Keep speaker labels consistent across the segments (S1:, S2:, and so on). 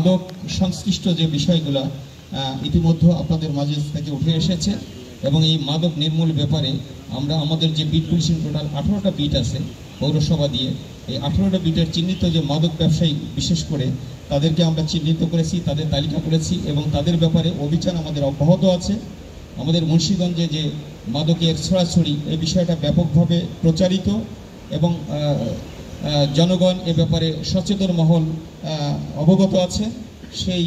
S1: মাদক সংশ্লিষ্ট যে বিষয়গুলো ইতিমধ্যে আপনাদের মাঝে থেকে উঠে এসেছে এবং এই মাদক নির্মূল ব্যাপারে আমরা আমাদের যে বিট পুলিশিং টোটাল 18টা বিট আছে পৌরসভা দিয়ে, এই 18টা বিটের চিহ্নিত যে মাদক ব্যবসায়ী বিশেষ করে তাদেরকে আমরা চিহ্নিত করেছি, তাদের তালিকা করেছি এবং তাদের ব্যাপারে অভিযান আমাদের অব্যাহত আছে। আমাদের মুন্সিগঞ্জে যে মাদকের ছড়াছড়ি এই বিষয়টা ব্যাপকভাবে প্রচারিত এবং জনগণ এ ব্যাপারে সচেতন মহল অবগত আছে। সেই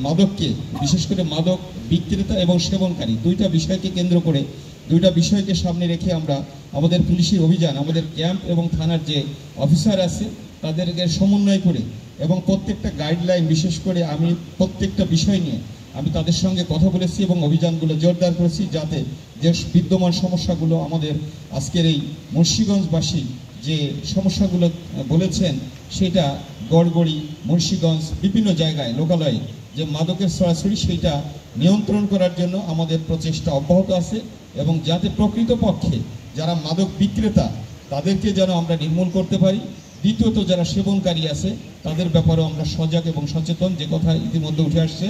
S1: মাদককে বিশেষ করে মাদক বিক্রেতা এবং সেবনকারী দুইটা বিষয়কে কেন্দ্র করে, দুইটা বিষয়কে সামনে রেখে আমরা আমাদের পুলিশি অভিযান, আমাদের ক্যাম্প এবং থানার যে অফিসার আছে তাদেরকে সমন্বয় করে এবং প্রত্যেকটা গাইডলাইন বিশেষ করে আমি প্রত্যেকটা বিষয় নিয়ে আমি তাদের সঙ্গে কথা বলেছি এবং অভিযানগুলো জোরদার করেছি, যাতে যে বিদ্যমান সমস্যাগুলো আমাদের আজকের এই মুন্সিগঞ্জবাসী যে সমস্যাগুলো বলেছেন সেটা গড়গড়ি, মুন্সিগঞ্জ বিভিন্ন জায়গায় লোকালয়ে যে মাদকের ছড়াছড়ি সেইটা নিয়ন্ত্রণ করার জন্য আমাদের প্রচেষ্টা অব্যাহত আছে এবং যাতে প্রকৃতপক্ষে যারা মাদক বিক্রেতা তাদেরকে যেন আমরা নির্মূল করতে পারি। দ্বিতীয়ত যারা সেবনকারী আছে তাদের ব্যাপারেও আমরা সজাগ এবং সচেতন, যে কথা ইতিমধ্যে উঠে আসছে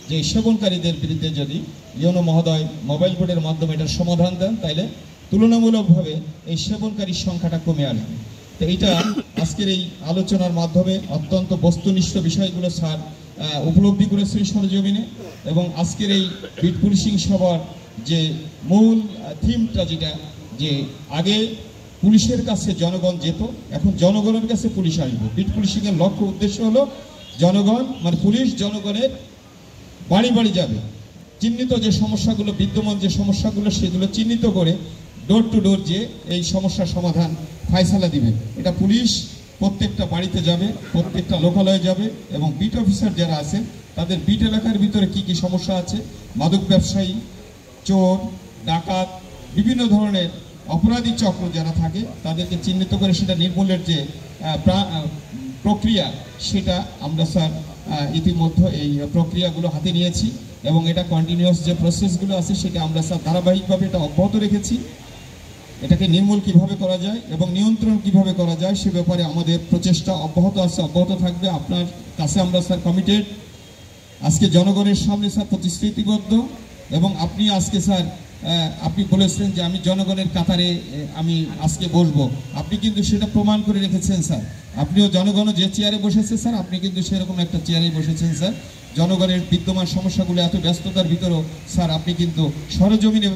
S1: যে সেবনকারীদের বিরুদ্ধে যদি ইউনো মহোদয় মোবাইল কোর্টের মাধ্যমে এটার সমাধান দেন তাইলে তুলনামূলকভাবে এই সেবনকারীর সংখ্যাটা কমে আসবে। তো এইটা আজকের এই আলোচনার মাধ্যমে অত্যন্ত বস্তুনিষ্ঠ বিষয়গুলো স্যার উপলব্ধি করেছেন সরজমিনে এবং আজকের এই বিট পুলিশিং সভার যে মূল থিমটা যেটা যে আগে পুলিশের কাছে জনগণ যেত, এখন জনগণের কাছে পুলিশ আসবে। বিট পুলিশিংয়ের লক্ষ্য উদ্দেশ্য হলো জনগণ মানে পুলিশ জনগণের বাড়ি বাড়ি যাবে, চিহ্নিত যে সমস্যাগুলো বিদ্যমান যে সমস্যাগুলো সেগুলো চিহ্নিত করে ডোর টু ডোর যে এই সমস্যার সমাধান ফায়সালা দিবে। এটা পুলিশ প্রত্যেকটা বাড়িতে যাবে, প্রত্যেকটা লোকালয়ে যাবে এবং বিট অফিসার যারা আছে তাদের বিট এলাকার ভিতরে কি কি সমস্যা আছে, মাদক ব্যবসায়ী, চোর, ডাকাত, বিভিন্ন ধরনের অপরাধী চক্র যারা থাকে তাদেরকে চিহ্নিত করে সেটা নির্মূলের যে প্রক্রিয়া সেটা আমরা স্যার ইতিমধ্যে এই প্রক্রিয়াগুলো হাতে নিয়েছি এবং এটা কন্টিনিউয়াস যে প্রসেসগুলো আছে সেটা আমরা স্যার ধারাবাহিকভাবে এটা অব্যাহত রেখেছি। এটাকে নির্মূল কিভাবে করা যায় এবং নিয়ন্ত্রণ কিভাবে করা যায় সে ব্যাপারে আমাদের প্রচেষ্টা অব্যাহত আছে, অব্যাহত থাকবে। আপনার কাছে আমরা স্যার কমিটেড, আজকে জনগণের সামনে স্যার প্রতিশ্রুতিবদ্ধ এবং আপনি আজকে স্যার আপনি বলেছেন যে আমি জনগণের কাতারে আমি আজকে বসবো, আপনি কিন্তু সেটা প্রমাণ করে রেখেছেন স্যার। আপনিও জনগণও যে চেয়ারে বসেছে স্যার আপনি কিন্তু সেরকম একটা চেয়ারে বসেছেন স্যার। জনগণের বিদ্যমান সমস্যাগুলো এত ব্যস্ততার ভিতরেও স্যার আপনি কিন্তু সরজমিনে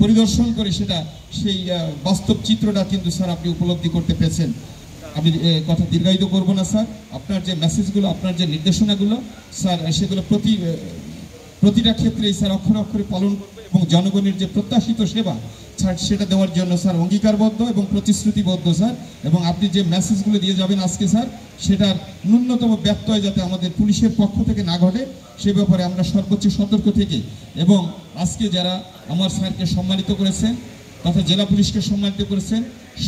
S1: পরিদর্শন করে সেটা সেই বাস্তব চিত্রটা কিন্তু স্যার আপনি উপলব্ধি করতে পেরেছেন। আমি কথা দীর্ঘায়িত করব না স্যার, আপনার যে মেসেজগুলো, আপনার যে নির্দেশনাগুলো স্যার সেগুলো প্রতিটা ক্ষেত্রেই স্যার অক্ষরে অক্ষরে পালন করবে এবং জনগণের যে প্রত্যাশিত সেবা স্যার সেটা দেওয়ার জন্য স্যার অঙ্গীকারবদ্ধ এবং প্রতিশ্রুতিবদ্ধ স্যার। এবং আপনি যে মেসেজগুলো দিয়ে যাবেন আজকে স্যার সেটার ন্যূনতম ব্যত্যয় যাতে আমাদের পুলিশের পক্ষ থেকে না ঘটে সে ব্যাপারে আমরা সর্বোচ্চ সতর্ক থেকে এবং আজকে যারা আমার স্যারকে সম্মানিত করেছেন তথা জেলা পুলিশকে সম্মানিত করেছেন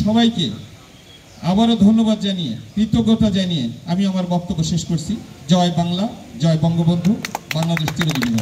S1: সবাইকে আবারও ধন্যবাদ জানিয়ে কৃতজ্ঞতা জানিয়ে আমি আমার বক্তব্য শেষ করছি। জয় বাংলা, জয় বঙ্গবন্ধু, বাংলাদেশ চিরজীবী।